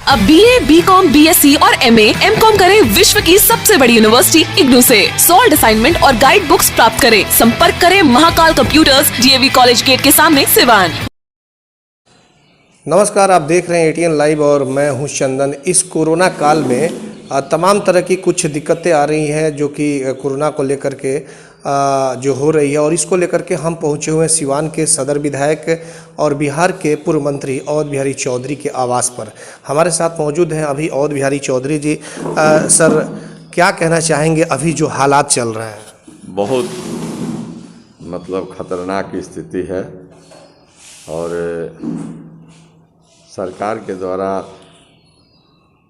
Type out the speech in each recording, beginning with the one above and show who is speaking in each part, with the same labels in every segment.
Speaker 1: अब BA, BCom, BSc और MA, MCom करें विश्व की सबसे बड़ी यूनिवर्सिटी इग्नू से। सॉल्ड असाइनमेंट और गाइड बुक्स प्राप्त करें। संपर्क करें Mahakal computers, DAV college gate के सामने, सिवान।
Speaker 2: नमस्कार, आप देख रहे हैं ATN लाइव और मैं हूं चंदन। इस कोरोना काल में तमाम तरह की कुछ दिक्कतें आ रही हैं जो कि कोरोना को लेकर के जो हो रही है, और इसको लेकर के हम पहुंचे हुए हैं सिवान के सदर विधायक और बिहार के पूर्व मंत्री अवध बिहारी चौधरी के आवास पर। हमारे साथ मौजूद हैं अभी अवध बिहारी चौधरी जी। सर, क्या कहना चाहेंगे अभी जो हालात चल रहे हैं?
Speaker 3: बहुत खतरनाक स्थिति है और सरकार के द्वारा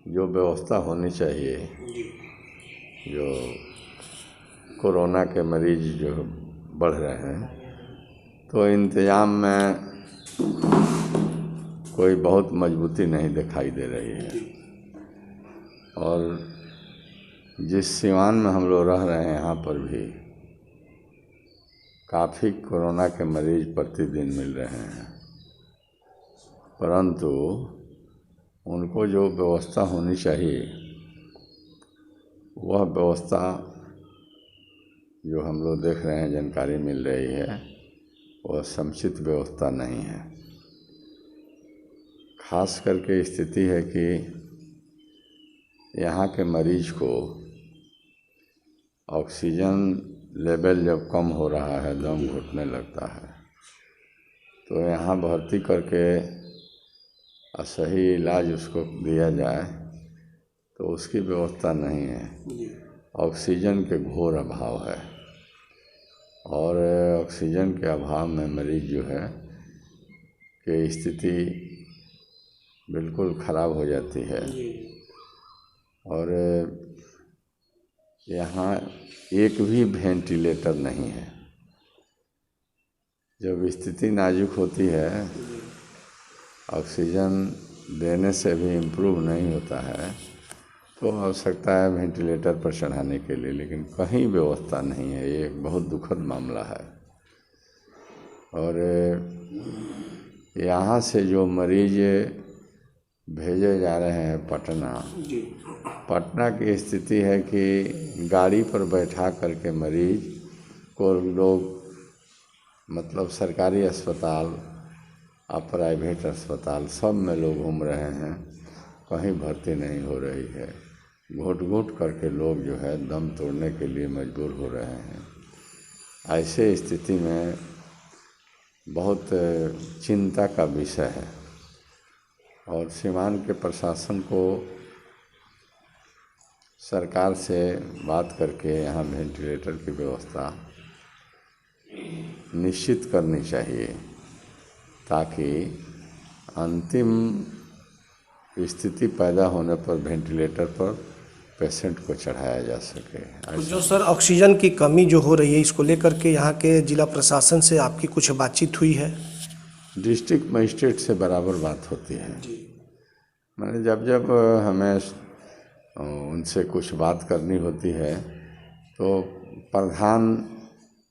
Speaker 3: जो व्यवस्था होनी चाहिए, जो कोरोना के मरीज जो बढ़ रहे हैं, तो इंतज़ाम में कोई बहुत मजबूती नहीं दिखाई दे रही है। और जिस सिवान में हम लोग रह रहे हैं, यहाँ पर भी काफ़ी कोरोना के मरीज प्रतिदिन मिल रहे हैं, परंतु उनको जो व्यवस्था होनी चाहिए वह व्यवस्था जो हम लोग देख रहे हैं, जानकारी मिल रही है, वह समुचित व्यवस्था नहीं है। खास करके स्थिति है कि यहाँ के मरीज को ऑक्सीजन लेवल जब कम हो रहा है, दम घुटने लगता है, तो यहाँ भर्ती करके सही इलाज उसको दिया जाए तो उसकी व्यवस्था नहीं है। ऑक्सीजन के घोर अभाव है और ऑक्सीजन के अभाव में मरीज जो है कि स्थिति बिल्कुल ख़राब हो जाती है। और यहाँ एक भी वेंटिलेटर नहीं है। जब स्थिति नाजुक होती है, ऑक्सीजन देने से भी इम्प्रूव नहीं होता है, तो आवश्यकता है वेंटिलेटर पर चढ़ाने के लिए, लेकिन कहीं व्यवस्था नहीं है। ये एक बहुत दुखद मामला है। और यहाँ से जो मरीज भेजे जा रहे हैं पटना की स्थिति है कि गाड़ी पर बैठा करके मरीज को लोग सरकारी अस्पताल और प्राइवेट अस्पताल सब में लोग घूम रहे हैं, कहीं भर्ती नहीं हो रही है। घुट घुट करके लोग जो है दम तोड़ने के लिए मजबूर हो रहे हैं। ऐसे स्थिति में बहुत चिंता का विषय है और सिवान के प्रशासन को सरकार से बात करके यहाँ वेंटिलेटर की व्यवस्था निश्चित करनी चाहिए, ताकि अंतिम स्थिति पैदा होने पर वेंटिलेटर पर पेशेंट को चढ़ाया जा सके।
Speaker 2: जो सर ऑक्सीजन की कमी जो हो रही है, इसको लेकर के यहाँ के जिला प्रशासन से आपकी कुछ बातचीत हुई है?
Speaker 3: डिस्ट्रिक्ट मजिस्ट्रेट से बराबर बात होती है। मैंने जब हमें उनसे कुछ बात करनी होती है तो प्रधान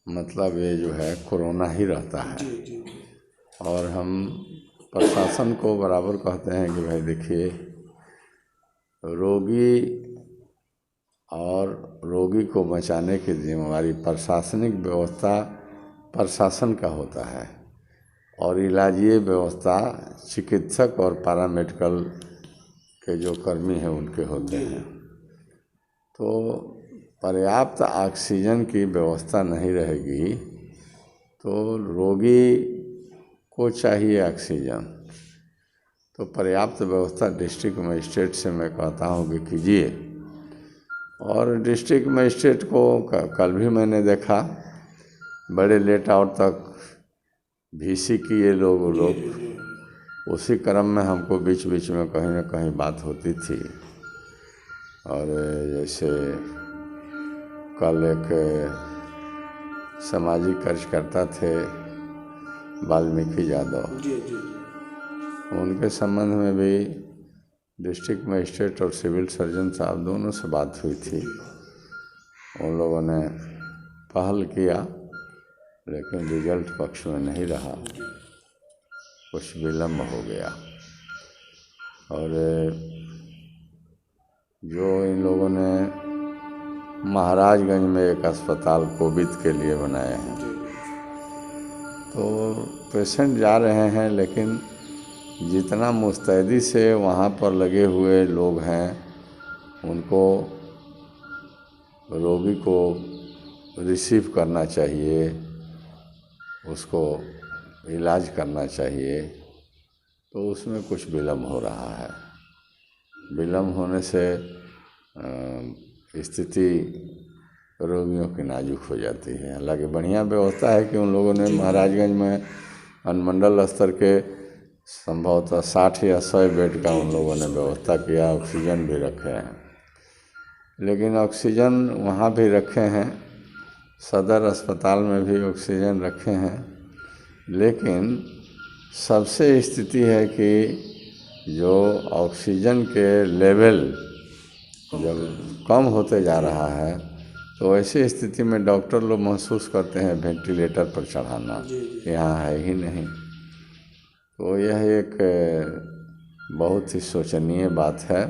Speaker 3: ये जो है कोरोना ही रहता है। और हम प्रशासन को बराबर कहते हैं कि भाई देखिए, रोगी को बचाने की जिम्मेवारी प्रशासनिक व्यवस्था प्रशासन का होता है और इलाजी व्यवस्था चिकित्सक और पैरामेडिकल के जो कर्मी हैं उनके होते हैं। तो पर्याप्त ऑक्सीजन की व्यवस्था नहीं रहेगी तो रोगी को चाहिए ऑक्सीजन, तो पर्याप्त व्यवस्था डिस्ट्रिक्ट मजिस्ट्रेट से मैं कहता हूँ कि कीजिए। और डिस्ट्रिक्ट मजिस्ट्रेट को कल भी मैंने देखा, बड़े लेट आउट तक VC किए लोग उसी क्रम में हमको बीच बीच में कहीं ना कहीं बात होती थी। और जैसे कल एक सामाजिक कार्यकर्ता थे वाल्मीकि यादव, उनके संबंध में भी डिस्ट्रिक्ट मजिस्ट्रेट और सिविल सर्जन साहब दोनों से बात हुई थी। उन लोगों ने पहल किया, लेकिन रिजल्ट पक्ष में नहीं रहा, कुछ विलम्ब हो गया। और जो इन लोगों ने महाराजगंज में एक अस्पताल कोविड के लिए बनाए हैं। तो पेशेंट जा रहे हैं, लेकिन जितना मुस्तैदी से वहाँ पर लगे हुए लोग हैं, उनको रोगी को रिसीव करना चाहिए, उसको इलाज करना चाहिए, तो उसमें कुछ विलम्ब हो रहा है। विलम्ब होने से स्थिति रोगियों की नाजुक हो जाती है। हालांकि बढ़िया व्यवस्था है कि उन लोगों ने महाराजगंज में अनुमंडल स्तर के संभवतः 60 या 100 बेड का उन लोगों ने व्यवस्था किया, ऑक्सीजन भी रखे हैं। लेकिन ऑक्सीजन वहाँ भी रखे हैं, सदर अस्पताल में भी ऑक्सीजन रखे हैं, लेकिन सबसे स्थिति है कि जो ऑक्सीजन के लेवल जब कम होते जा रहा है, तो ऐसी स्थिति में डॉक्टर लोग महसूस करते हैं वेंटिलेटर पर चढ़ाना यहाँ है ही नहीं। तो यह एक बहुत ही शोचनीय बात है।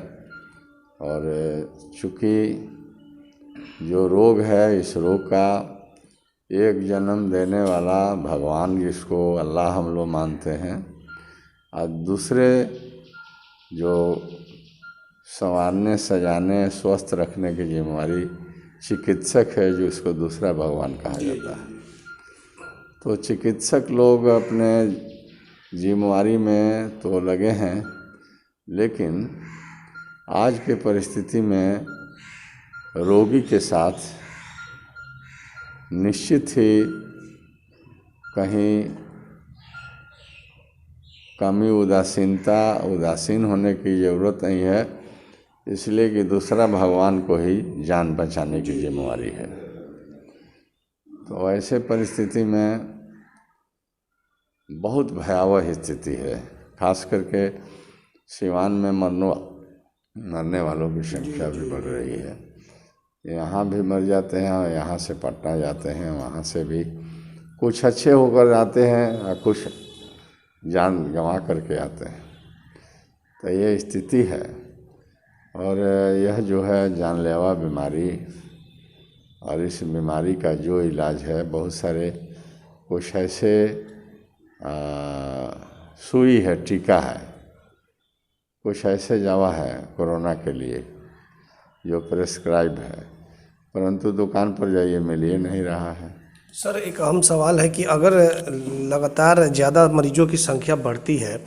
Speaker 3: और चूँकि जो रोग है, इस रोग का एक जन्म देने वाला भगवान, जिसको अल्लाह हम लोग मानते हैं, और दूसरे जो संवारने सजाने स्वस्थ रखने की जिम्मेवारी चिकित्सक है, जो इसको दूसरा भगवान कहा जाता है। तो चिकित्सक लोग अपने जिम्मेवारी में तो लगे हैं, लेकिन आज के परिस्थिति में रोगी के साथ निश्चित ही कहीं कमी, उदासीन होने की ज़रूरत नहीं है, इसलिए कि दूसरा भगवान को ही जान बचाने की जिम्मेवारी है। तो ऐसे परिस्थिति में बहुत भयावह स्थिति है। खास करके सिवान में मरने वालों की संख्या भी बढ़ रही है। यहाँ भी मर जाते हैं, और यहाँ से पटना जाते हैं, वहाँ से भी कुछ अच्छे होकर आते हैं और कुछ जान गंवा करके आते हैं। तो ये स्थिति है। और यह जो है जानलेवा बीमारी, और इस बीमारी का जो इलाज है, बहुत सारे कुछ ऐसे सुई है, टीका है, कुछ ऐसे दवा है कोरोना के लिए जो प्रेस्क्राइब है, परंतु दुकान पर जाइए मिल नहीं रहा है।
Speaker 2: सर, एक अहम सवाल है कि अगर लगातार ज़्यादा मरीजों की संख्या बढ़ती है,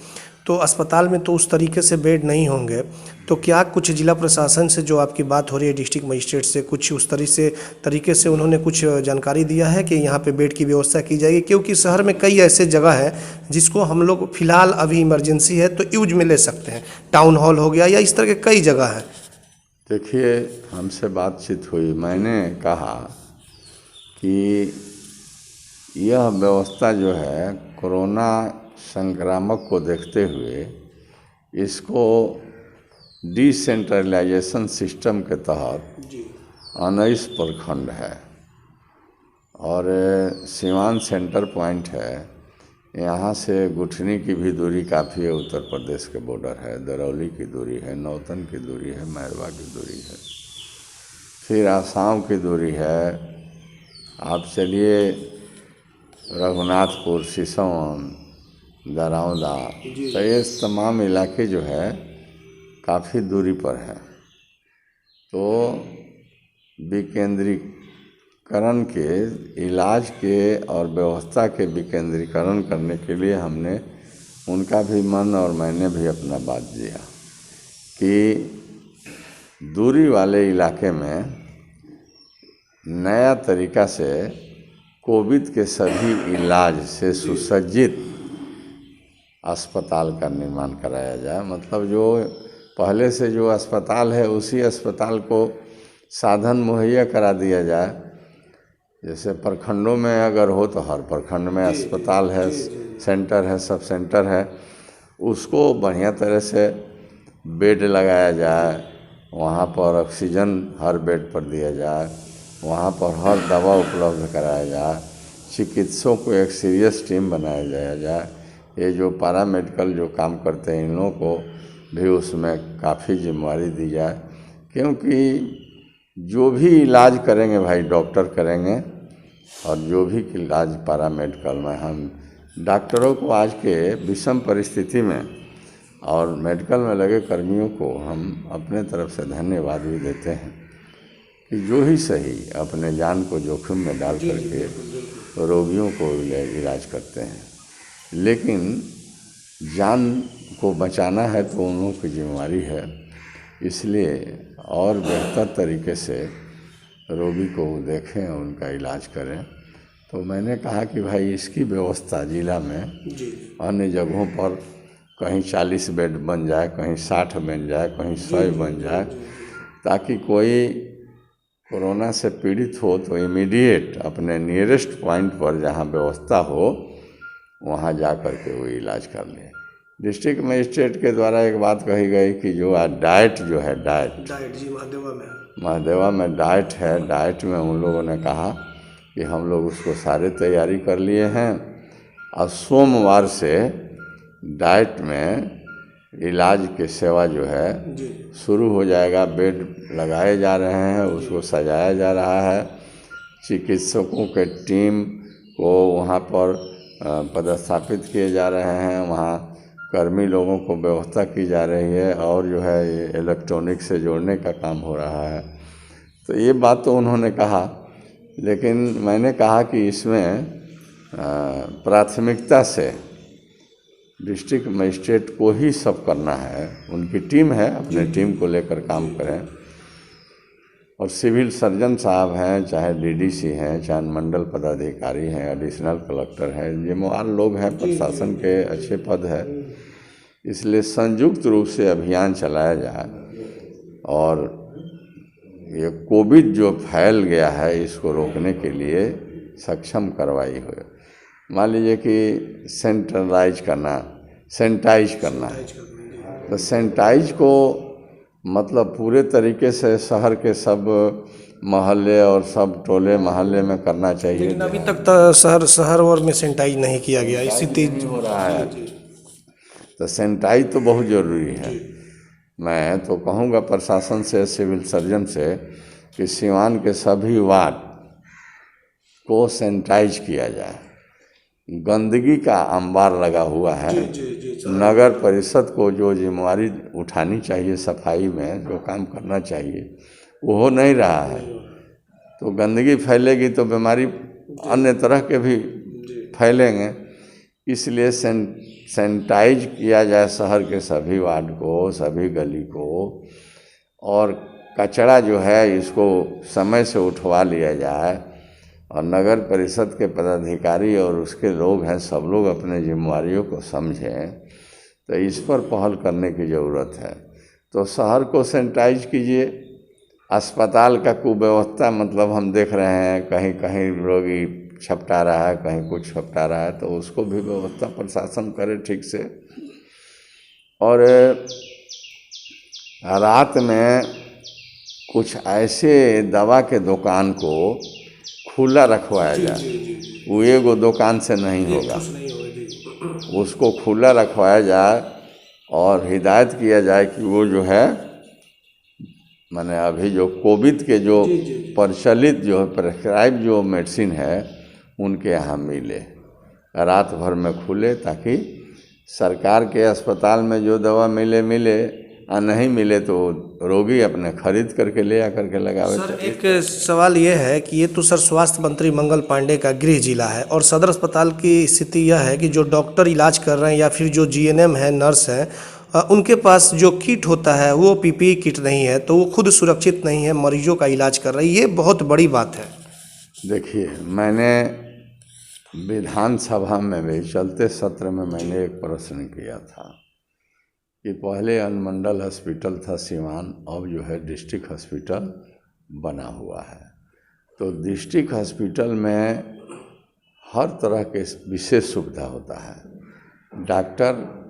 Speaker 2: तो अस्पताल में तो उस तरीके से बेड नहीं होंगे, तो क्या कुछ जिला प्रशासन से, जो आपकी बात हो रही है डिस्ट्रिक्ट मजिस्ट्रेट से, कुछ उस तरीके से उन्होंने कुछ जानकारी दिया है कि यहाँ पे बेड की व्यवस्था की जाएगी? क्योंकि शहर में कई ऐसे जगह है जिसको हम लोग फ़िलहाल अभी इमरजेंसी है तो यूज में ले सकते हैं, टाउन हॉल हो गया या इस तरह के कई जगह है।
Speaker 3: देखिए, हमसे बातचीत हुई, मैंने कहा कि यह व्यवस्था जो है कोरोना संक्रामक को देखते हुए इसको डिसेंट्रलाइजेशन सिस्टम के तहत 19 प्रखंड है और सिवान सेंटर पॉइंट है। यहाँ से गुठनी की भी दूरी काफ़ी है, उत्तर प्रदेश के बॉर्डर है, दरौली की दूरी है, नौतन की दूरी है, मैरवा की दूरी है, फिर आसाम की दूरी है। आप चलिए रघुनाथपुर, सिसवन, दरौदा, तो ये तमाम इलाके जो है काफ़ी दूरी पर है। तो विकेंद्रीकरण के, इलाज के और व्यवस्था के विकेंद्रीकरण करने के लिए हमने उनका भी मन और मैंने भी अपना बात दिया कि दूरी वाले इलाके में नया तरीका से कोविड के सभी इलाज से सुसज्जित अस्पताल का निर्माण कराया जाए। मतलब जो पहले से जो अस्पताल है उसी अस्पताल को साधन मुहैया करा दिया जाए। जैसे प्रखंडों में अगर हो तो हर प्रखंड में अस्पताल है, सेंटर है, सब सेंटर है, उसको बढ़िया तरह से बेड लगाया जाए, वहाँ पर ऑक्सीजन हर बेड पर दिया जाए, वहाँ पर हर दवा उपलब्ध कराया जाए, चिकित्सकों को एक सीरियस टीम बनाया जाए। ये जो पैरामेडिकल जो काम करते हैं इन लोगों को भी उसमें काफ़ी जिम्मेवारी दी जाए क्योंकि जो भी इलाज करेंगे भाई डॉक्टर करेंगे, और जो भी इलाज पैरामेडिकल में, हम डॉक्टरों को आज के विषम परिस्थिति में और मेडिकल में लगे कर्मियों को हम अपने तरफ से धन्यवाद भी देते हैं कि जो ही सही अपने जान को जोखिम में डाल करके रोगियों को इलाज करते हैं। लेकिन जान को बचाना है तो उन की जिम्मेदारी है, इसलिए और बेहतर तरीके से रोगी को देखें और उनका इलाज करें। तो मैंने कहा कि भाई इसकी व्यवस्था जिला में अन्य जगहों पर कहीं 40 बेड बन जाए, कहीं 60 बन जाए, कहीं 100 बन जाए, ताकि कोई कोरोना से पीड़ित हो तो इमीडिएट अपने नियरेस्ट पॉइंट पर जहाँ व्यवस्था हो वहाँ जा कर के वो इलाज कर ले। डिस्ट्रिक्ट मजिस्ट्रेट के द्वारा एक बात कही गई कि जो डाइट जो है, डाइट
Speaker 2: जी
Speaker 3: महादेवा में डाइट है, डाइट में उन लोगों ने कहा कि हम लोग उसको सारे तैयारी कर लिए हैं और सोमवार से डाइट में इलाज की सेवा जो है शुरू हो जाएगा। बेड लगाए जा रहे हैं, उसको सजाया जा रहा है, चिकित्सकों के टीम को वहाँ पर पदस्थापित किए जा रहे हैं, वहाँ कर्मी लोगों को व्यवस्था की जा रही है, और जो है ये इलेक्ट्रॉनिक से जोड़ने का काम हो रहा है। तो ये बात तो उन्होंने कहा, लेकिन मैंने कहा कि इसमें प्राथमिकता से डिस्ट्रिक्ट मजिस्ट्रेट को ही सब करना है। उनकी टीम है, अपने टीम को लेकर काम करें, और सिविल सर्जन साहब हैं, चाहे डीडीसी हैं, चाहे मंडल पदाधिकारी हैं, एडिशनल कलेक्टर हैं, जिम्मेदार लोग हैं, प्रशासन के अच्छे पद है। इसलिए संयुक्त रूप से अभियान चलाया जाए और ये कोविड जो फैल गया है इसको रोकने के लिए सक्षम कार्रवाई हो। मान लीजिए कि सैनिटाइज करना है, तो सैनिटाइज को मतलब पूरे तरीके से शहर के सब मोहल्ले और सब टोले मोहल्ले में करना चाहिए।
Speaker 2: लेकिन अभी तक तो शहर और में सैनिटाइज नहीं किया गया, इसी तेज
Speaker 3: हो रहा है। तो सैनिटाइज तो बहुत ज़रूरी है। मैं तो कहूँगा प्रशासन से, सिविल सर्जन से कि सिवान के सभी वार्ड को सैनिटाइज किया जाए। गंदगी का अंबार लगा हुआ है, नगर परिषद को जो जिम्मेवारी उठानी चाहिए सफाई में, जो काम करना चाहिए वो हो नहीं रहा है। तो गंदगी फैलेगी तो बीमारी अन्य तरह के भी फैलेंगे। इसलिए सैनिटाइज किया जाए शहर के सभी वार्ड को, सभी गली को, और कचरा जो है इसको समय से उठवा लिया जाए, और नगर परिषद के पदाधिकारी और उसके लोग हैं, सब लोग अपने जिम्मेवारियों को समझें। तो इस पर पहल करने की ज़रूरत है। तो शहर को सैनिटाइज कीजिए। अस्पताल का कुव्यवस्था मतलब हम देख रहे हैं, कहीं कहीं रोगी छपटा रहा है, कहीं कुछ छपटा रहा है, तो उसको भी व्यवस्था प्रशासन करे ठीक से। और रात में कुछ ऐसे दवा के दुकान को खुला रखवाया जाए, वो एगो दुकान से नहीं होगा, उसको खुला रखवाया जाए और हिदायत किया जाए कि वो जो है माने अभी जो कोविड के जो प्रचलित जो प्रेस्क्राइब जो मेडिसिन है उनके यहाँ मिले, रात भर में खुले, ताकि सरकार के अस्पताल में जो दवा मिले और नहीं मिले तो रोगी अपने खरीद करके ले आकर के लगावे।
Speaker 2: सर एक सवाल ये है कि ये तो सर स्वास्थ्य मंत्री मंगल पांडे का गृह जिला है, और सदर अस्पताल की स्थिति यह है कि जो डॉक्टर इलाज कर रहे हैं या फिर जो जीएनएम है, नर्स हैं, उनके पास जो किट होता है वो पीपीई किट नहीं है, तो वो खुद सुरक्षित नहीं है, मरीजों का इलाज कर रही है। ये बहुत बड़ी बात है।
Speaker 3: देखिए, मैंने विधानसभा में भी चलते सत्र में मैंने एक प्रश्न किया था कि पहले अनुमंडल हॉस्पिटल था सिवान, अब जो है डिस्ट्रिक्ट हॉस्पिटल बना हुआ है। तो डिस्ट्रिक्ट हॉस्पिटल में हर तरह के विशेष सुविधा होता है। डॉक्टर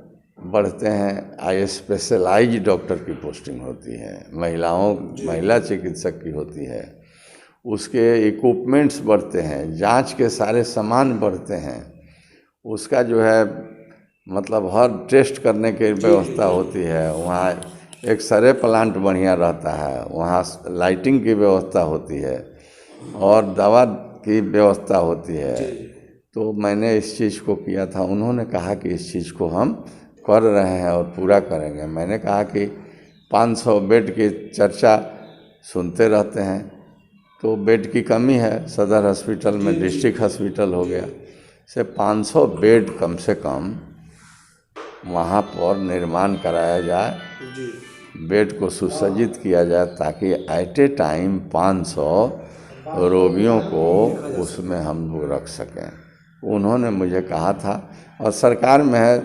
Speaker 3: बढ़ते हैं, स्पेशलाइज्ड डॉक्टर की पोस्टिंग होती है, महिला चिकित्सक की होती है, उसके इक्विपमेंट्स बढ़ते हैं, जांच के सारे सामान बढ़ते हैं, उसका जो है मतलब हर टेस्ट करने की व्यवस्था होती है। वहाँ एक्सरे प्लांट बढ़िया रहता है, वहाँ लाइटिंग की व्यवस्था होती है और दवा की व्यवस्था होती है। तो मैंने इस चीज़ को किया था। उन्होंने कहा कि इस चीज़ को हम कर रहे हैं और पूरा करेंगे। मैंने कहा कि 500 बेड की चर्चा सुनते रहते हैं, तो बेड की कमी है सदर हॉस्पिटल में, डिस्ट्रिक्ट हॉस्पिटल हो गया, से 500 बेड कम से कम वहाँ पर निर्माण कराया जाए, बेड को सुसज्जित किया जाए, ताकि एट ए टाइम 500 रोगियों को उसमें हम लोग रख सकें। उन्होंने मुझे कहा था, और सरकार में है,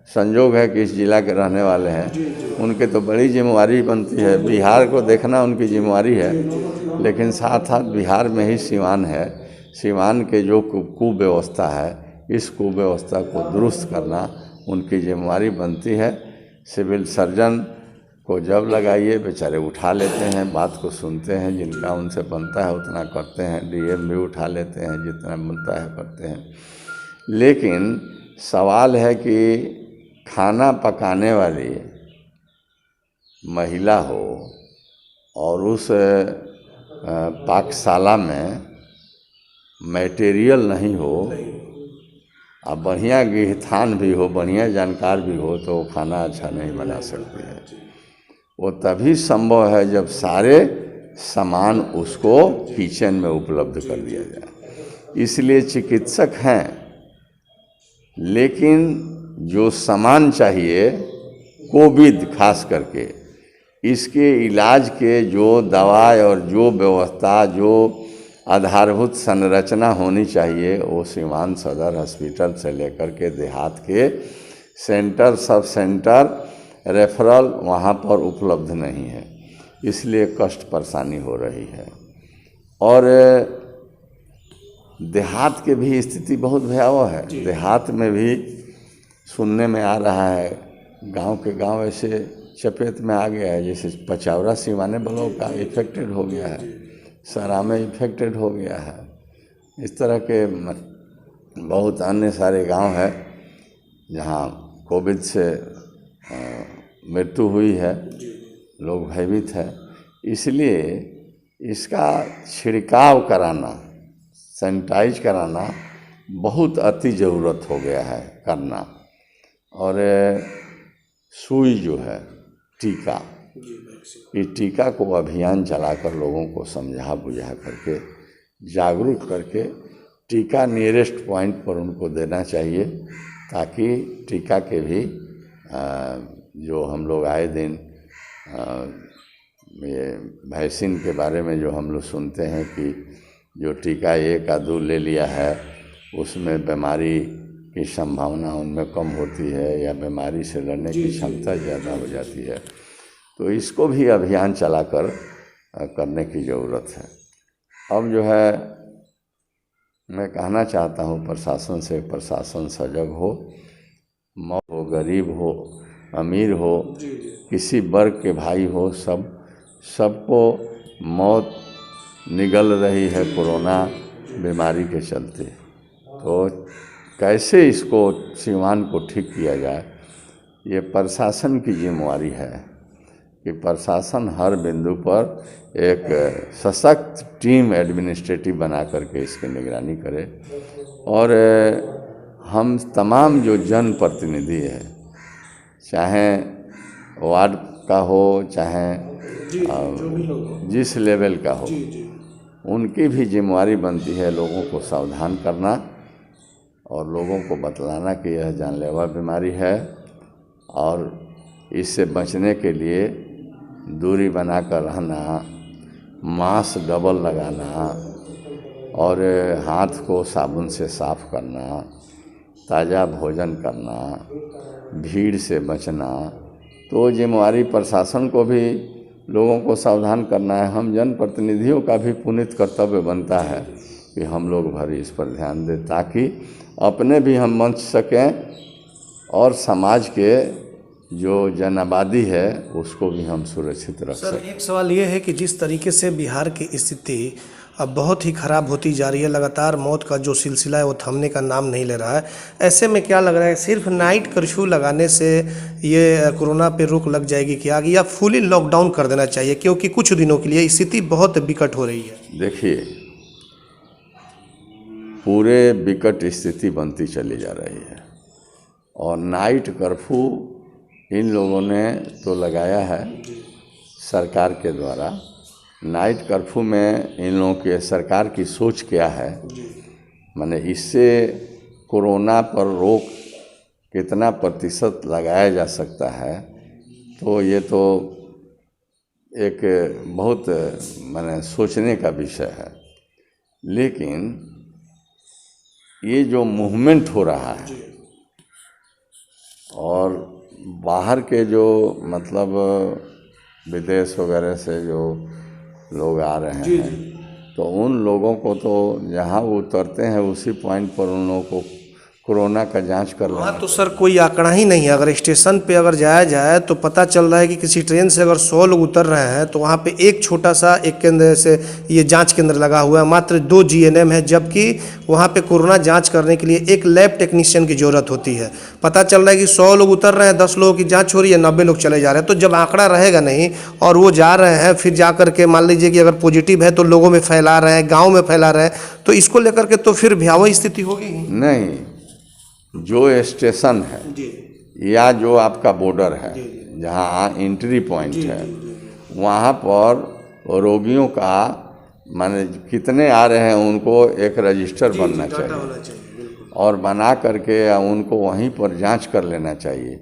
Speaker 3: संजोग है कि इस जिला के रहने वाले हैं, उनके तो बड़ी जिम्मेवारी बनती है, बिहार को देखना उनकी जिम्मेवारी है, लेकिन साथ साथ बिहार में ही सीवान है, सीवान के जो कुव्यवस्था है, इस कुव्यवस्था को दुरुस्त करना उनकी जिम्मेवारी बनती है। सिविल सर्जन को जब लगाइए, बेचारे उठा लेते हैं, बात को सुनते हैं, जिनका उनसे बनता है उतना करते हैं, डीएम भी उठा लेते हैं, जितना बनता है करते हैं। लेकिन सवाल है कि खाना पकाने वाली महिला हो और उस पाकशाला में मटेरियल नहीं हो, अब बढ़िया गृहस्थान भी हो, बढ़िया जानकार भी हो, तो खाना अच्छा नहीं बना सकती है। वो तभी संभव है जब सारे सामान उसको किचन में उपलब्ध कर दिया जाए। इसलिए चिकित्सक हैं, लेकिन जो सामान चाहिए कोविड खास करके, इसके इलाज के जो दवा और जो व्यवस्था, जो आधारभूत संरचना होनी चाहिए, वो सीवान सदर हॉस्पिटल से लेकर के देहात के सेंटर, सब सेंटर, रेफरल वहाँ पर उपलब्ध नहीं है। इसलिए कष्ट परेशानी हो रही है। और देहात के भी स्थिति बहुत भयावह है। देहात में भी सुनने में आ रहा है, गांव के गांव ऐसे चपेट में आ गया है, जैसे पचौरा सिवाने ब्लॉक का इफेक्टेड हो गया है, सरा में इफेक्टेड हो गया है। इस तरह के बहुत अन्य सारे गांव हैं जहां कोविड से मृत्यु हुई है, लोग भयभीत है। इसलिए इसका छिड़काव कराना, सैनिटाइज कराना बहुत अति ज़रूरत हो गया है करना। और सुई जो है, टीका, ये टीका को अभियान चलाकर लोगों को समझा बुझा करके, जागरूक करके टीका नियरेस्ट पॉइंट पर उनको देना चाहिए, ताकि टीका के भी जो हम लोग आए दिन ये वैक्सीन के बारे में जो हम लोग सुनते हैं कि जो टीका 1 या 2 ले लिया है, उसमें बीमारी की संभावना उनमें कम होती है या बीमारी से लड़ने की क्षमता ज़्यादा हो जाती है। तो इसको भी अभियान चलाकर करने की ज़रूरत है। अब जो है मैं कहना चाहता हूँ प्रशासन से, प्रशासन सजग हो, मौत हो, गरीब हो, अमीर हो, किसी वर्ग के भाई हो, सबको मौत निगल रही है कोरोना बीमारी के चलते। तो कैसे इसको सीवान को ठीक किया जाए, ये प्रशासन की जिम्मेवारी है कि प्रशासन हर बिंदु पर एक सशक्त टीम एडमिनिस्ट्रेटिव बना करके इसकी निगरानी करे। और हम तमाम जो जनप्रतिनिधि है, चाहे वार्ड का हो, चाहे जिस लेवल का हो, उनकी भी जिम्मेवारी बनती है लोगों को सावधान करना और लोगों को बतलाना कि यह जानलेवा बीमारी है और इससे बचने के लिए दूरी बनाकर रहना, मास्क डबल लगाना और हाथ को साबुन से साफ करना, ताज़ा भोजन करना, भीड़ से बचना। तो जिम्मेवारी प्रशासन को भी लोगों को सावधान करना है। हम जनप्रतिनिधियों का भी पुनीत कर्तव्य बनता है कि हम लोग भर इस पर ध्यान दें, ताकि अपने भी हम बच सकें और समाज के जो जन आबादी है उसको भी हम सुरक्षित रख
Speaker 2: सर
Speaker 3: सकें।
Speaker 2: एक सवाल ये है कि जिस तरीके से बिहार की स्थिति अब बहुत ही ख़राब होती जा रही है, लगातार मौत का जो सिलसिला है वो थमने का नाम नहीं ले रहा है, ऐसे में क्या लग रहा है सिर्फ नाइट कर्फ्यू लगाने से ये कोरोना पे रोक लग जाएगी क्या, या फुली लॉकडाउन कर देना चाहिए, क्योंकि कुछ दिनों के लिए स्थिति बहुत विकट हो रही है।
Speaker 3: देखिए, पूरे विकट स्थिति बनती चली जा रही है और नाइट कर्फ्यू इन लोगों ने तो लगाया है सरकार के द्वारा। नाइट कर्फ्यू में इन लोगों के सरकार की सोच क्या है, माने इससे कोरोना पर रोक कितना प्रतिशत लगाया जा सकता है, तो ये तो एक बहुत माने सोचने का विषय है। लेकिन ये जो मूवमेंट हो रहा है और बाहर के जो मतलब विदेश वगैरह से जो लोग आ रहे हैं, तो उन लोगों को तो जहाँ वो उतरते हैं उसी पॉइंट पर उन लोगों को कोरोना का जांच कर लेना।
Speaker 2: हाँ तो सर कोई आंकड़ा ही नहीं है, अगर स्टेशन पे अगर जाया जाए तो पता चल रहा है कि किसी ट्रेन से अगर 100 लोग उतर रहे हैं तो वहाँ पे एक छोटा सा एक केंद्र से ये जांच केंद्र लगा हुआ है, मात्र 2 जीएनएम है, जबकि वहाँ पे कोरोना जांच करने के लिए एक लैब टेक्नीशियन की ज़रूरत होती है। पता चल रहा है कि 100 लोग उतर रहे हैं, 10 लोगों की जाँच हो रही है, 90 लोग चले जा रहे हैं। तो जब आंकड़ा रहेगा नहीं और वो जा रहे हैं, फिर जा करके मान लीजिए कि अगर पॉजिटिव है तो लोगों में फैला रहे हैं, गाँव में फैला रहे हैं, तो इसको लेकर के तो फिर भयावह स्थिति होगी।
Speaker 3: नहीं, जो स्टेशन है या जो आपका बॉर्डर है जहाँ एंट्री पॉइंट है, वहाँ पर रोगियों का माने कितने आ रहे हैं उनको एक रजिस्टर बनना चाहिए और बना करके उनको वहीं पर जांच कर लेना चाहिए।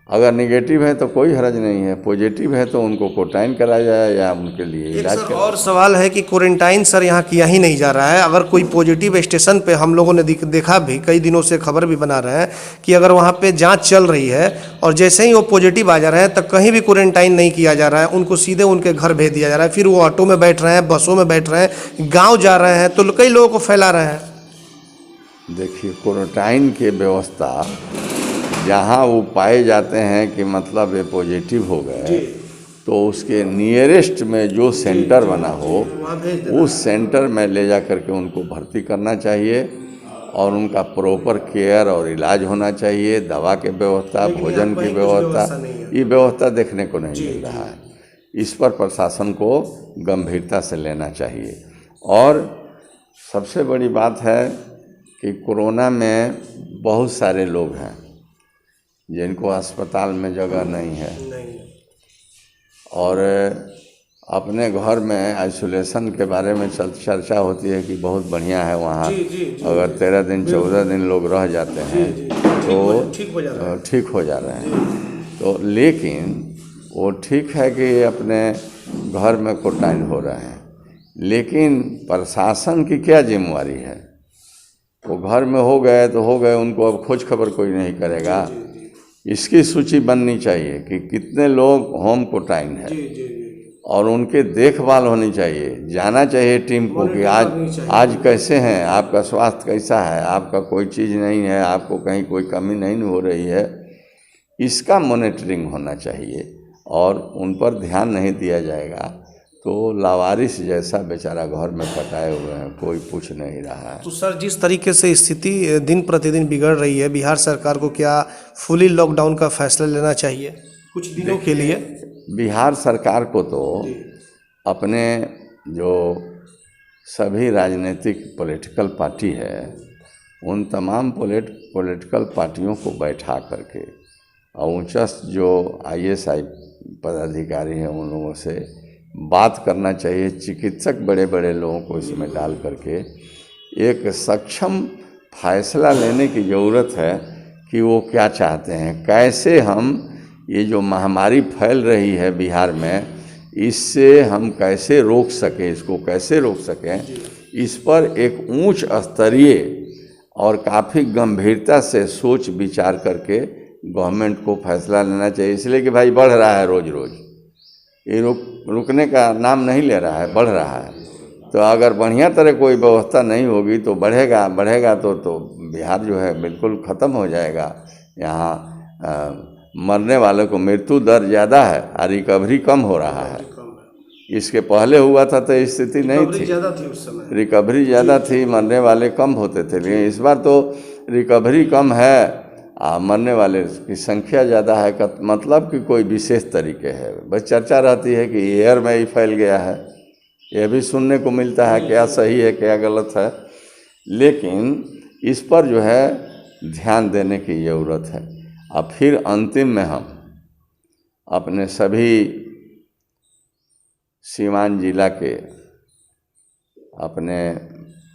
Speaker 3: अगर निगेटिव है तो कोई हर्ज नहीं है, पॉजिटिव है तो उनको क्वारंटाइन कराया जाए या उनके लिए इलाज
Speaker 2: सर और सवाल है कि क्वारंटाइन सर यहाँ किया ही नहीं जा रहा है। अगर कोई पॉजिटिव स्टेशन पे हम लोगों ने देखा भी, कई दिनों से खबर भी बना रहे हैं कि अगर वहाँ पे जांच चल रही है और जैसे ही वो पॉजिटिव आ जा रहे हैं तब कहीं भी क्वारंटाइन नहीं किया जा रहा है, उनको सीधे उनके घर भेज दिया जा रहा है। फिर वो ऑटो में बैठ रहे हैं, बसों में बैठ रहे हैं, गाँव जा रहे हैं, तो कई लोगों को फैला रहे हैं।
Speaker 3: देखिए, क्वारंटाइन की व्यवस्था जहाँ वो पाए जाते हैं कि मतलब ये पॉजिटिव हो गए, तो उसके नियरेस्ट में जो सेंटर बना हो उस सेंटर में ले जा करके उनको भर्ती करना चाहिए और उनका प्रॉपर केयर और इलाज होना चाहिए। दवा की व्यवस्था, भोजन की व्यवस्था, ये व्यवस्था देखने को नहीं मिल रहा है। इस पर प्रशासन को गंभीरता से लेना चाहिए। और सबसे बड़ी बात है कि कोरोना में बहुत सारे लोग हैं जिनको अस्पताल में जगह नहीं है और अपने घर में आइसोलेशन के बारे में चर्चा होती है कि बहुत बढ़िया है वहाँ। अगर 13 दिन 14 दिन लोग रह जाते हैं तो ठीक हो जा रहे हैं। तो लेकिन वो ठीक है कि अपने घर में क्वारंटाइन हो रहे हैं, लेकिन प्रशासन की क्या जिम्मेवारी है? वो घर में हो गए तो हो गए, उनको अब खोज खबर कोई नहीं करेगा। इसकी सूची बननी चाहिए कि कितने लोग होम क्वारंटाइन है और उनके देखभाल होनी चाहिए। जाना चाहिए टीम को कि आज कैसे हैं, आपका स्वास्थ्य कैसा है, आपका कोई चीज़ नहीं है, आपको कहीं कोई कमी नहीं हो रही है, इसका मॉनिटरिंग होना चाहिए। और उन पर ध्यान नहीं दिया जाएगा तो लावारिस जैसा बेचारा घर में पटाए हुए हैं, कोई पूछ नहीं रहा है।
Speaker 2: तो सर जिस तरीके से स्थिति दिन प्रतिदिन बिगड़ रही है, बिहार सरकार को क्या फुली लॉकडाउन का फैसला लेना चाहिए कुछ दिनों के लिए?
Speaker 3: बिहार सरकार को तो अपने जो सभी राजनीतिक पॉलिटिकल पार्टी है, उन तमाम पॉलिटिकल पार्टियों को बैठा करके और उच्चस्थ जो ISI पदाधिकारी हैं उन लोगों से बात करना चाहिए। चिकित्सक बड़े बड़े लोगों को इसमें डाल करके एक सक्षम फैसला लेने की ज़रूरत है कि वो क्या चाहते हैं, कैसे हम ये जो महामारी फैल रही है बिहार में, इससे हम कैसे रोक सकें, इसको कैसे रोक सकें, इस पर एक उच्च स्तरीय और काफ़ी गंभीरता से सोच विचार करके गवर्नमेंट को फैसला लेना चाहिए। इसलिए कि भाई बढ़ रहा है रोज़ रोज़, ये रुकने का नाम नहीं ले रहा है, बढ़ रहा है। तो अगर बढ़िया तरह कोई व्यवस्था नहीं होगी तो बढ़ेगा तो बिहार जो है बिल्कुल ख़त्म हो जाएगा। यहाँ मरने वालों को मृत्यु दर ज़्यादा है और रिकवरी कम हो रहा है। इसके पहले हुआ था तो स्थिति नहीं थी,
Speaker 2: ज़्यादा थी उस समय।
Speaker 3: रिकवरी ज़्यादा थी, मरने वाले कम होते थे। लेकिन इस बार तो रिकवरी कम है, मरने वाले की संख्या ज़्यादा है। मतलब कि कोई विशेष तरीके है। बस चर्चा रहती है कि एयर में ही फैल गया है, यह भी सुनने को मिलता है, क्या सही है क्या गलत है। लेकिन इस पर जो है ध्यान देने की ज़रूरत है। अब फिर अंतिम में हम अपने सभी सीवान जिला के अपने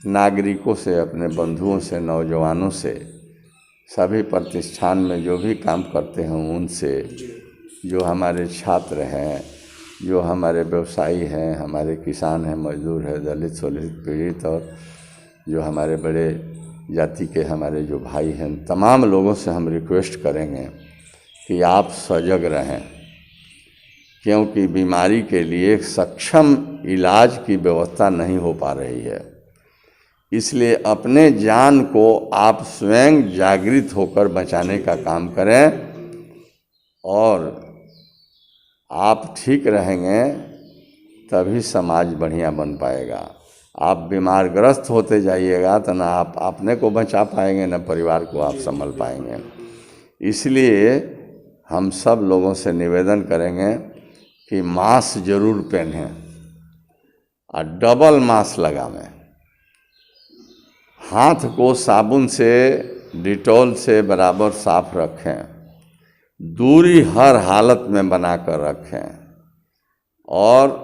Speaker 3: नागरिकों से, अपने बंधुओं से, नौजवानों से, सभी प्रतिष्ठान में जो भी काम करते हैं उनसे, जो हमारे छात्र हैं, जो हमारे व्यवसायी हैं, हमारे किसान हैं, मजदूर हैं, दलित शोषित पीड़ित और जो हमारे बड़े जाति के हमारे जो भाई हैं, तमाम लोगों से हम रिक्वेस्ट करेंगे कि आप सजग रहें, क्योंकि बीमारी के लिए सक्षम इलाज की व्यवस्था नहीं हो पा रही है। इसलिए अपने जान को आप स्वयं जागृत होकर बचाने का काम करें और आप ठीक रहेंगे तभी समाज बढ़िया बन पाएगा। आप बीमारग्रस्त होते जाइएगा तो ना आप अपने को बचा पाएंगे, ना परिवार को आप संभाल पाएंगे। इसलिए हम सब लोगों से निवेदन करेंगे कि मास्क जरूर पहनें और डबल मास्क लगावें, हाथ को साबुन से, डिटॉल से बराबर साफ रखें, दूरी हर हालत में बनाकर रखें। और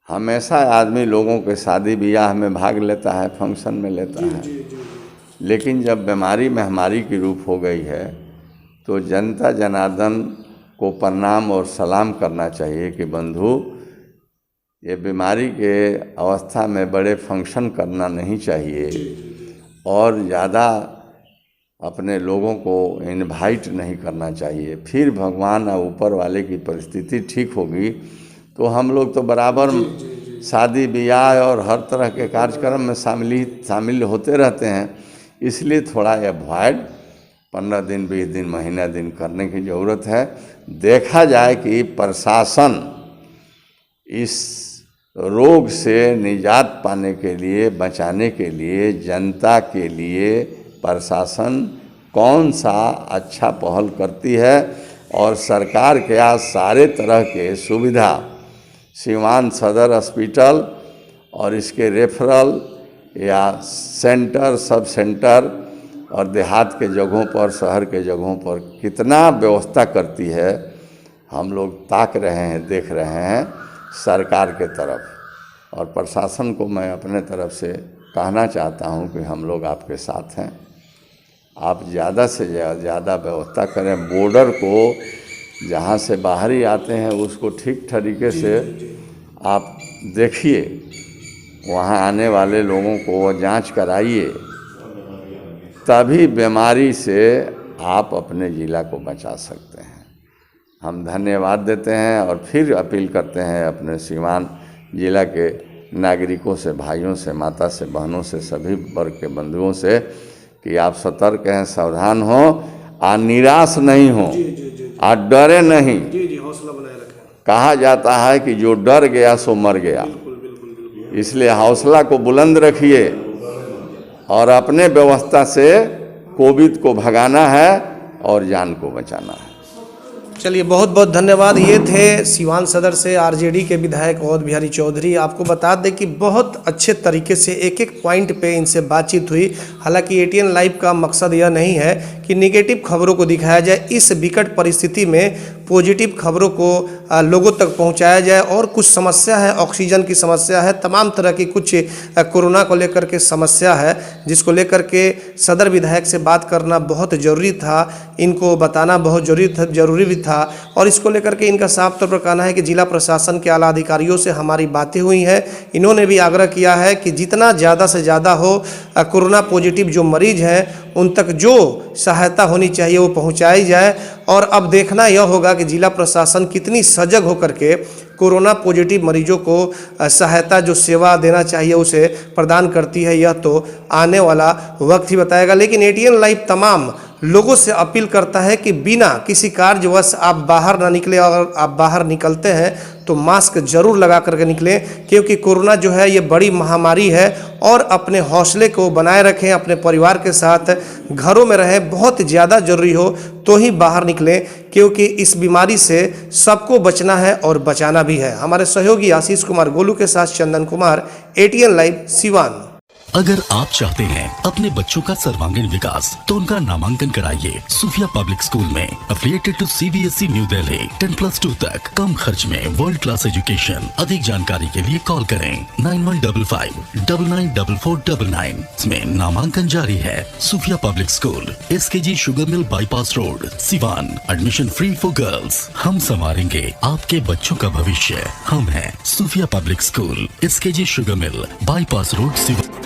Speaker 3: हमेशा आदमी लोगों के शादी ब्याह में भाग लेता है, फंक्शन में लेता है, लेकिन जब बीमारी महामारी की रूप हो गई है तो जनता जनार्दन को प्रणाम और सलाम करना चाहिए कि बंधु, ये बीमारी के अवस्था में बड़े फंक्शन करना नहीं चाहिए और ज़्यादा अपने लोगों को इनवाइट नहीं करना चाहिए। फिर भगवान और ऊपर वाले की परिस्थिति ठीक होगी तो हम लोग तो बराबर शादी ब्याह और हर तरह के कार्यक्रम में शामिल होते रहते हैं। इसलिए थोड़ा अवॉइड 15 दिन, 20 दिन, महीना दिन करने की ज़रूरत है। देखा जाए कि प्रशासन इस रोग से निजात पाने के लिए, बचाने के लिए, जनता के लिए प्रशासन कौन सा अच्छा पहल करती है और सरकार क्या सारे तरह के सुविधा सीवान सदर हॉस्पिटल और इसके रेफरल या सेंटर, सब सेंटर और देहात के जगहों पर, शहर के जगहों पर कितना व्यवस्था करती है, हम लोग ताक रहे हैं, देख रहे हैं सरकार के तरफ। और प्रशासन को मैं अपने तरफ से कहना चाहता हूं कि हम लोग आपके साथ हैं। आप ज़्यादा से ज़्यादा व्यवस्था करें। बॉर्डर को जहां से बाहरी आते हैं उसको ठीक तरीके से आप देखिए, वहां आने वाले लोगों को जांच कराइए, तभी बीमारी से आप अपने ज़िला को बचा सकते हैं। हम धन्यवाद देते हैं और फिर अपील करते हैं अपने सीवान जिला के नागरिकों से, भाइयों से, माता से, बहनों से, सभी वर्ग के बंधुओं से कि आप सतर्क हैं, सावधान हों और निराश नहीं हों और डरे नहीं।
Speaker 2: हौसला बनाए रखें।
Speaker 3: कहा जाता है कि जो डर गया सो मर गया। इसलिए हौसला को बुलंद रखिए और अपने व्यवस्था से कोविड को भगाना है और जान को बचाना है।
Speaker 2: चलिए, बहुत बहुत धन्यवाद। ये थे सीवान सदर से आरजेडी के विधायक अवध बिहारी चौधरी। आपको बता दें कि बहुत अच्छे तरीके से एक एक पॉइंट पे इनसे बातचीत हुई। हालांकि एटीएन लाइव का मकसद यह नहीं है कि नेगेटिव खबरों को दिखाया जाए, इस विकट परिस्थिति में पॉजिटिव खबरों को लोगों तक पहुंचाया जाए। और कुछ समस्या है, ऑक्सीजन की समस्या है, तमाम तरह की कुछ कोरोना को लेकर के समस्या है, जिसको लेकर के सदर विधायक से बात करना बहुत ज़रूरी था, इनको बताना बहुत जरूरी भी था। और इसको लेकर के इनका साफ तौर पर कहना है कि जिला प्रशासन के आला अधिकारियों से हमारी बातें हुई हैं। इन्होंने भी आग्रह किया है कि जितना ज़्यादा से ज़्यादा हो कोरोना पॉजिटिव जो मरीज हैं उन तक जो सहायता होनी चाहिए वो पहुंचाई जाए। और अब देखना यह होगा कि जिला प्रशासन कितनी सजग होकर के कोरोना पॉजिटिव मरीजों को सहायता, जो सेवा देना चाहिए उसे प्रदान करती है। यह तो आने वाला वक्त ही बताएगा। लेकिन एटीएन लाइव तमाम लोगों से अपील करता है कि बिना किसी कार्यवश आप बाहर ना निकले, और आप बाहर निकलते हैं तो मास्क जरूर लगा करके निकलें, क्योंकि कोरोना जो है ये बड़ी महामारी है। और अपने हौसले को बनाए रखें, अपने परिवार के साथ घरों में रहें, बहुत ज़्यादा ज़रूरी हो तो ही बाहर निकलें, क्योंकि इस बीमारी से सबको बचना है और बचाना भी है। हमारे सहयोगी आशीष कुमार गोलू के साथ चंदन कुमार, ATN लाइव सिवान।
Speaker 4: अगर आप चाहते हैं अपने बच्चों का सर्वांगीण विकास तो उनका नामांकन कराइए सूफिया पब्लिक स्कूल में, affiliated to CBSE New Delhi. 10+2 तक कम खर्च में वर्ल्ड क्लास एजुकेशन। अधिक जानकारी के लिए कॉल करें 9155994499। इसमें नामांकन जारी है। Sufiya public school, SKG sugar mill bypass road, Siwan. Admission free for girls. हम संवारेंगे आपके बच्चों का भविष्य। हम हैं Sufiya public school, SKG sugar mill bypass road, Siwan.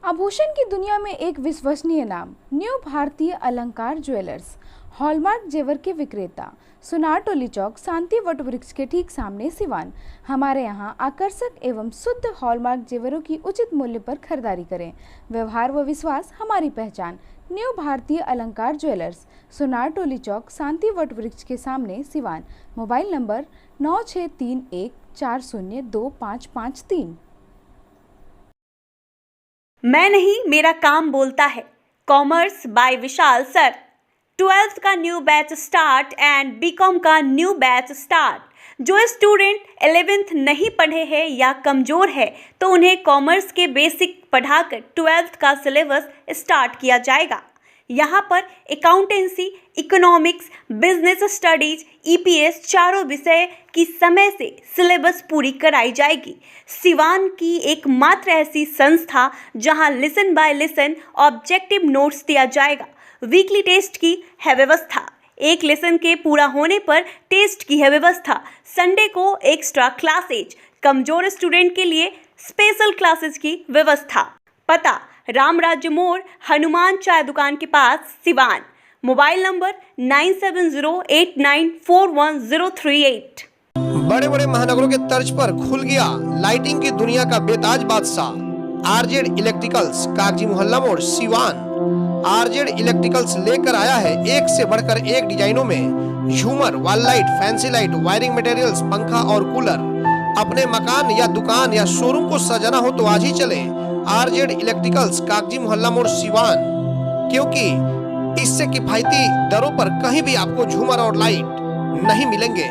Speaker 5: आभूषण की दुनिया में एक विश्वसनीय नाम, न्यू भारतीय अलंकार ज्वेलर्स, हॉलमार्क जेवर के विक्रेता, सुनार टोली चौक, शांति वट वृक्ष के ठीक सामने, सिवान। हमारे यहाँ आकर्षक एवं शुद्ध हॉलमार्क जेवरों की उचित मूल्य पर खरीदारी करें। व्यवहार व विश्वास हमारी पहचान। न्यू भारतीय अलंकार ज्वेलर्स, सुनार टोली चौक, शांति वट वृक्ष के सामने, सिवान। Mobile number 9631402553।
Speaker 6: मैं नहीं, मेरा काम बोलता है। Commerce by Vishal sir. 12th का new batch start and BCom का न्यू बैच स्टार्ट। जो स्टूडेंट 11th नहीं पढ़े हैं या कमज़ोर है तो उन्हें कॉमर्स के बेसिक पढ़ाकर 12th का सिलेबस स्टार्ट किया जाएगा। यहाँ पर accountancy, economics, business studies, EPS चारों विषय की समय से सिलेबस पूरी कराई जाएगी। सिवान की एकमात्र ऐसी संस्था जहां lesson by lesson objective notes दिया जाएगा। वीकली टेस्ट की है व्यवस्था। एक लेसन के पूरा होने पर टेस्ट की है व्यवस्था। संडे को एक्स्ट्रा क्लासेज, कमजोर स्टूडेंट के लिए स्पेशल क्लासेस की व्यवस्था। पता रामराज्य मोड़, हनुमान चाय दुकान के पास, सिवान। Mobile number 9708941038।
Speaker 2: बड़े बड़े महानगरों के तर्ज पर खुल गया लाइटिंग की दुनिया का बेताज बादशाह RZ इलेक्ट्रिकल्स, कागजी मोहल्ला मोड़, सिवान। RZ इलेक्ट्रिकल्स लेकर आया है एक से बढ़कर एक डिजाइनों में झूमर, wall light, fancy light, wiring materials, पंखा और कूलर। अपने मकान या दुकान या शोरूम को सजाना हो तो आज ही चले RZ इलेक्ट्रिकल्स, कागजी मोहल्ला मोड़, सिवान, क्योंकि इससे किफायती दरों पर कहीं भी आपको झूमर और लाइट नहीं मिलेंगे।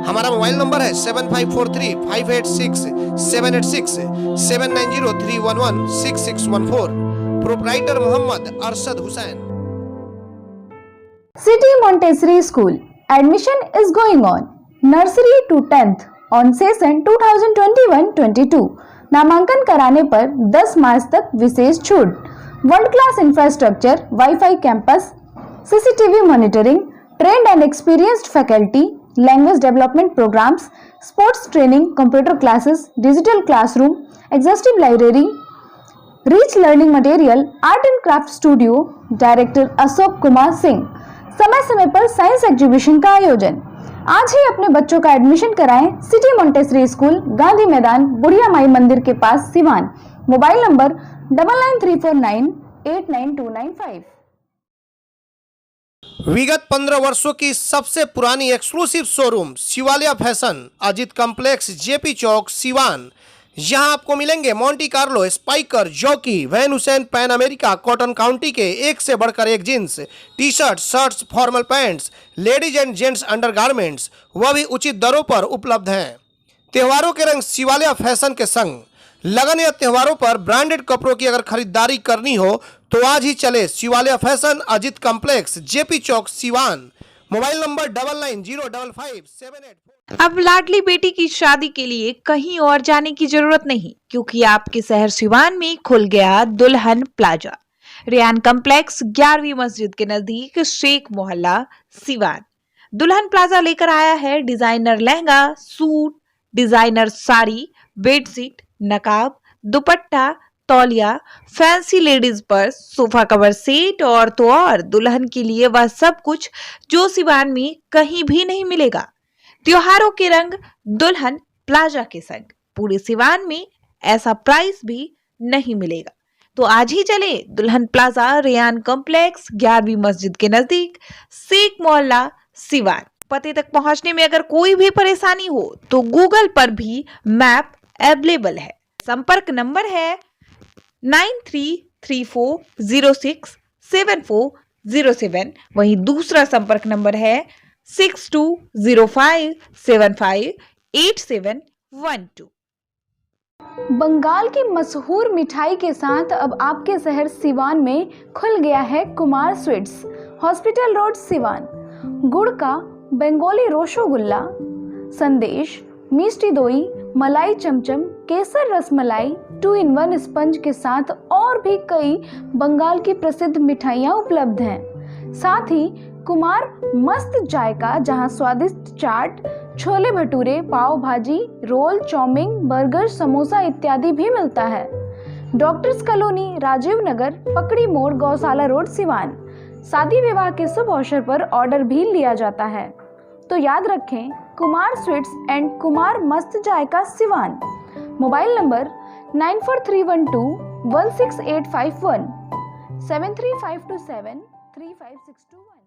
Speaker 2: हमारा मोबाइल नंबर है 7543586786, 7903116614। Proprietor Mohammad Arshad Hussain.
Speaker 5: City Montessori School. Admission is going on. Nursery to 10th on session 2021-22. नामांकन कराने पर 10 मार्च तक विशेष छूट। World class infrastructure, wifi campus, CCTV monitoring, trained and experienced faculty, language development programs, sports training, computer classes, digital classroom, exhaustive library, rich learning material, art and craft studio. Director Ashok Kumar Singh. समय समय पर science exhibition का आयोजन। आज ही अपने बच्चों का admission कराएं सिटी मोंटेसरी स्कूल, गांधी मैदान, बुढ़िया माई मंदिर के पास, सिवान। Mobile number 9934989295।
Speaker 2: विगत 15 वर्षों की सबसे पुरानी exclusive showroom Shivalia fashion, Ajit complex, JP Chowk, Siwan. यहाँ आपको मिलेंगे Monte Carlo, Spykar, Jockey, Van Heusen, Pan America, Cotton County के एक से बढ़कर एक jeans, t-shirt, shirts, formal pants, ladies and gents undergarments, वह भी उचित दरों पर उपलब्ध हैं। त्योहारों के रंग शिवालिया फैशन के संग। लगन या त्योहारों पर ब्रांडेड कपड़ों की अगर खरीदारी करनी हो तो आज ही चले Shivalia fashion, Ajit complex, JP Chowk, Siwan. Mobile number 99055784।
Speaker 7: अब लाडली बेटी की शादी के लिए कहीं और जाने की जरूरत नहीं, क्योंकि आपके शहर सिवान में खुल गया दुल्हन प्लाजा। रेयान कॉम्प्लेक्स, 11वीं मस्जिद के नजदीक, शेख मोहल्ला, सिवान। दुल्हन प्लाजा लेकर आया है designer lehenga, suit, designer sari, bedsheet, नकाब, दुपट्टा, तौलिया, fancy ladies purse, sofa cover set और तो और दुल्हन के लिए वह सब कुछ जो सिवान में कहीं भी नहीं मिलेगा। त्योहारों के रंग दुल्हन प्लाजा के संग। पूरे सिवान में ऐसा प्राइस भी नहीं मिलेगा। तो आज ही चले दुल्हन प्लाजा रेयान कॉम्प्लेक्स 11वीं मस्जिद के नजदीक शेख मोहल्ला सिवान। पते तक पहुंचने में अगर कोई भी परेशानी हो तो गूगल पर भी मैप अवेलेबल है। संपर्क नंबर है 9334067407। वहीं दूसरा संपर्क नंबर है 6205758712।
Speaker 5: बंगाल की मशहूर मिठाई के साथ अब आपके शहर सिवान में खुल गया है Kumar sweets, hospital road Siwan. गुड़ का बंगाली रसगुल्ला, संदेश, मिष्टी दोई, मलाई चमचम, केसर रसमलाई, 2-in-1 स्पंज के साथ और भी कई बंगाल की प्रसिद्ध मिठाइयाँ उपलब्ध हैं। साथ ही कुमार मस्त जायका, जहां स्वादिष्ट चाट, छोले भटूरे, पाव भाजी, रोल, चाउमीन, बर्गर, समोसा इत्यादि भी मिलता है। डॉक्टर्स कॉलोनी, राजीव नगर, पकड़ी मोड़, गौशाला रोड सिवान। शादी विवाह के शुभ अवसर पर ऑर्डर भी लिया जाता है। तो याद रखें, कुमार स्वीट्स एंड कुमार मस्त जायका सिवान। Mobile number 9431216851 73527 35621।